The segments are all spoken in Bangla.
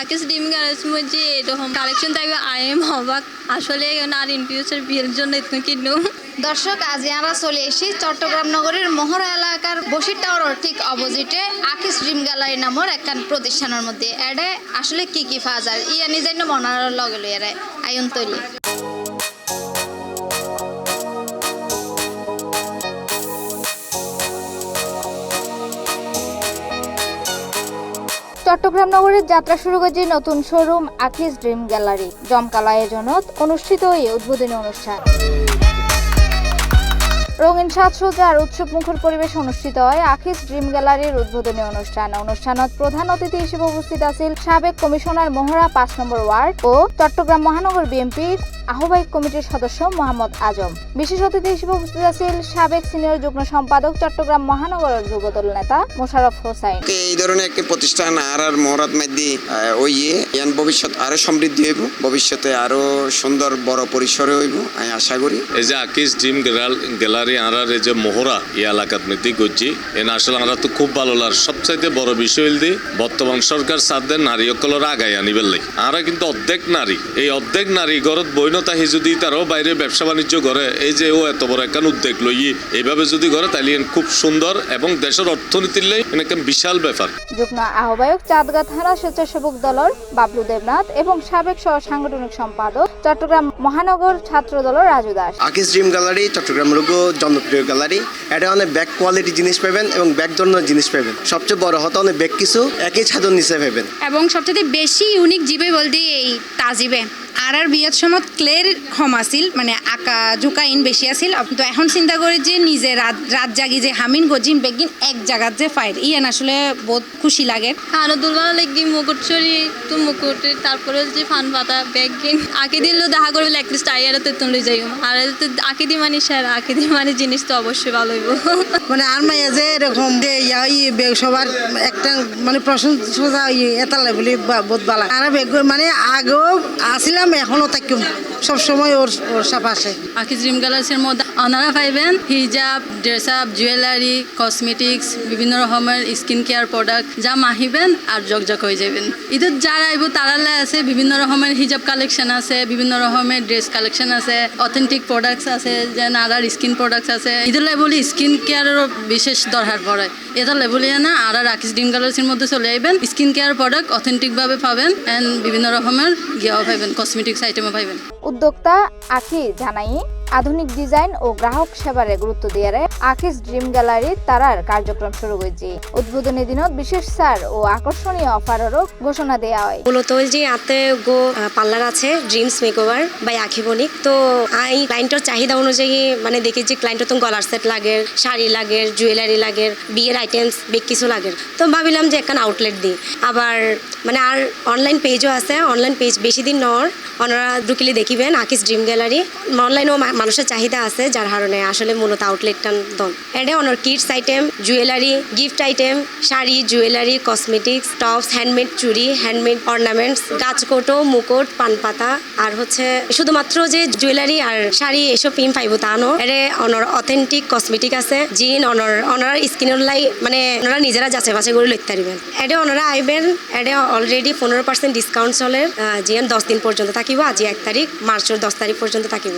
আকিস ড্রিম গ্যালারির মধ্যে এরকম কালেকশন থাকবে আই এম অবাক আসলে আর ইন ফিউচার বিয়ের জন্য এত কিনো। দর্শক আজ আমরা চলে এসেছি চট্টগ্রাম নগরের মহড়া এলাকার বসির টাওয়ার ঠিক অপোজিটে আকিস ড্রিম গ্যালারি নামের একটা প্রতিষ্ঠানের মধ্যে এটা আসলে কি পাওয়া যায় ইয়ানি জন্য মনার লগে লইয়ারে আয়ন তৈরি। চট্টগ্রাম নগরের যাত্রা শুরু করেছে নতুন শোরুম আকিস ড্রিম গ্যালারি। জমকালো আয়োজনত অনুষ্ঠিত এই উদ্বোধনী অনুষ্ঠান রঙিন সাজসজ্জা আর উৎসব মুখর পরিবেশ অনুষ্ঠিত হয় আকিস ড্রিম গ্যালারির উদ্বোধনী অনুষ্ঠানত প্রধান অতিথি হিসেবে উপস্থিত আছেন সাবেক কমিশনার মহড়া ৫ নম্বর ওয়ার্ড ও চট্টগ্রাম মহানগর বিএনপির আহ্বায়ক কমিটির সদস্য মোহাম্মদ আজম। বিশেষ অতিথি হিসেবে উপস্থিত আছেন সাবেক সিনিয়র যুগ্ম সম্পাদক চট্টগ্রাম মহানগরের যুবদল নেতা মোশাররফ হোসাইন। এই ধরনের একটি প্রতিষ্ঠান আর মহড়ার মধ্যে ভবিষ্যৎ আরো সমৃদ্ধি হইব, ভবিষ্যতে আরো সুন্দর বড় পরিসরে হইব আমি আশা করি। এই যে আকিস ড্রিম গ্যালারি আর এই যে মহড়া এই এলাকার মধ্যে করছি এনে আসলে আমরা তো খুব ভালো লাগে। সবচাইতে বড় বিষয় হল বর্তমান সরকার সাথে নারী সকলের আগায় আনিবার লাগে। আমরা কিন্তু অর্ধেক নারী, এই অর্ধেক নারী ঘরত বইনতা হি যদি তারও বাইরে ব্যবসা বাণিজ্য করে এই যে ও এত বড় একটা উদ্যোগ লই এইভাবে যদি করে তাহলে খুব সুন্দর এবং দেশের অর্থনীতির লাই একটা বিশাল ব্যাপার। যুগ্ম আহ্বায়ক চাঁদগাঁ থানা স্বেচ্ছাসেবক দলের বাবলু দেবনাথ এবং সাবেক সহ সাংগঠনিক সম্পাদক চট্টগ্রাম মহানগর ছাত্র দলের রাজু দাস। আকিস ড্রিম গ্যালারি চট্টগ্রাম লোগো জনপ্রিয় গ্যালারি। এটা অনেক ব্যাগ কোয়ালিটি জিনিস পাবেন এবং ব্যাগ ধরনের জিনিস পাবেন। সবচেয়ে বড় হতো অনেক ব্যাগ কিছু একই ছাদের নিচে পাবেন এবং সবচেয়ে বেশি ইউনিক জিবে বলতে এই তাজিবে আর বিয়ের সময় ক্লের হম আছিল মানে আঁকা ঝুঁকা ইন বেশি আছিল। তো এখন চিন্তা করি যে নিজে রাত জাগি যে হামিন গজিম বেগিন এক জায়গার যে ফাইর ইয়ান আসলে বহুত খুশি লাগে। খানো দুলবানা লাগি মুকুট চুরি তো মুকুট তারপরে যে ফান পাতা ব্যাগ কিন আঁকি দিলেও দেখা করবে অ্যাটলিস্ট আইয়ারে তো লই যাই আর আঁকি দি মানে স্যার আঁকি দি মানে জিনিস তো অবশ্যই ভালো হইব। মানে আর মাইয়া যে এরকম সবার একটা মানে প্রশংসা এতালে বলি বহুত ভালো। আর বেগ মানে আগেও আসিলাম এখনো তাকে সবসময় ওর পাশে। আকিস ড্রিম গ্যালারির মধ্যে ওনারা পাইবেন হিজাব, ড্রেস আপ, জুয়েলারি, কসমেটিক্স, বিভিন্ন রকমের স্কিন কেয়ার প্রোডাক্ট যা মাহিবেন আর জকজক হয়ে যাবেন। ঈদের যারা আইব তারালে আছে বিভিন্ন রকমের হিজাব কালেকশন আছে, বিভিন্ন রকমের ড্রেস কালেকশন আছে, অথেন্টিক প্রোডাক্টস আছে, যে নারার স্কিন প্রোডাক্টস আছে। ঈদের লেবলি স্কিন কেয়ারেরও বিশেষ দরকার পড়ে। এটা লেবলিয়া না আর আকিস ড্রিম গ্যালারির মধ্যে চলে আইবেন, স্কিন কেয়ার প্রোডাক্ট অথেন্টিকভাবে পাবেন এন্ড বিভিন্ন রকমের গিয়াও পাইবেন, কসমেটিক্স আইটেমও পাইবেন। উদ্যোক্তা আখি জানাই আধুনিক ডিজাইন ও গ্রাহক সেবারে গুরুত্ব দিয়ে আকিস ড্রিম গ্যালারি তারার কার্যক্রম শুরু হয়েছে। উদ্বোধনী দিনত বিশেষ ছাড় ও আকর্ষণীয় অফারেরও ঘোষণা দেওয়া হয়। মূলত যে আতে গো পার্লার আছে ড্রিমস মেকওভার বাই আখি বণিক। তো এই ক্লায়েন্টের চাহিদা অনুযায়ী মানে দেখি যে ক্লায়েন্টের তো গলার সেট লাগে, শাড়ি লাগে, জুয়েলারি লাগে, বিয়ের আইটেমস বেগ কিছু লাগে। তো ভাবিলাম যে একটা আউটলেট দিই। আবার মানে আর অনলাইন পেজও আছে, অনলাইন পেজ বেশি দিন নর ওনারা ঢুকিলে দেখিবেন আকিস ড্রিম গ্যালারি। অনলাইনেও মানুষের চাহিদা আছে যার কারণে আসলে মূলত আউটলেটটা দন। এটা অনার kids item, jewellery, gift item, sari, jewellery, cosmetics, tops, handmade চুড়ি, হ্যান্ডমেড অর্নামেন্টস, গাছকোটো, মুকুট, পানপাতা আর হচ্ছে শুধুমাত্র যে জুয়েলারি আর শাড়ি এসব পিন পাইব তা নো। এটা অনার অথেন্টিক কসমেটিক আছে জিন ওনারা স্কিনের লাই মানে ওনারা নিজেরা যাচাই বাছাই করে লইতে পারবেন। এটা ওনারা আইবেন। এটা অলরেডি 15% ডিসকাউন্ট চলে জিএন 10 দিন পর্যন্ত থাকিব। আজি 1 তারিখ মার্চের 10 তারিখ পর্যন্ত থাকিব।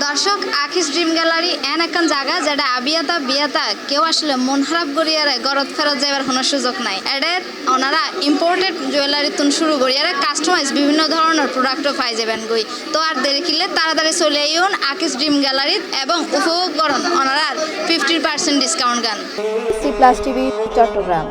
দর্শক আকিস ড্রিম গ্যালারি এন একখান জায়গা যেটা বিয়াতা কেউ আসলে মন খারাপ করিয়ারে গরত ফেরত যাবার কোনো সুযোগ নাই। এদের ওনারা ইম্পোর্টেড জুয়েলারি তুন শুরু করিয়ারে কাস্টমাইজ বিভিন্ন ধরনের প্রোডাক্টও পাই যাবেন গই। তো আর দেরি কিলে তাড়াতাড়ি চলে আইন আকিস ড্রিম গ্যালারি এবং উপভোগ করুন ওনারা 50% ডিসকাউন্ট গান। C+ TV Chittagong.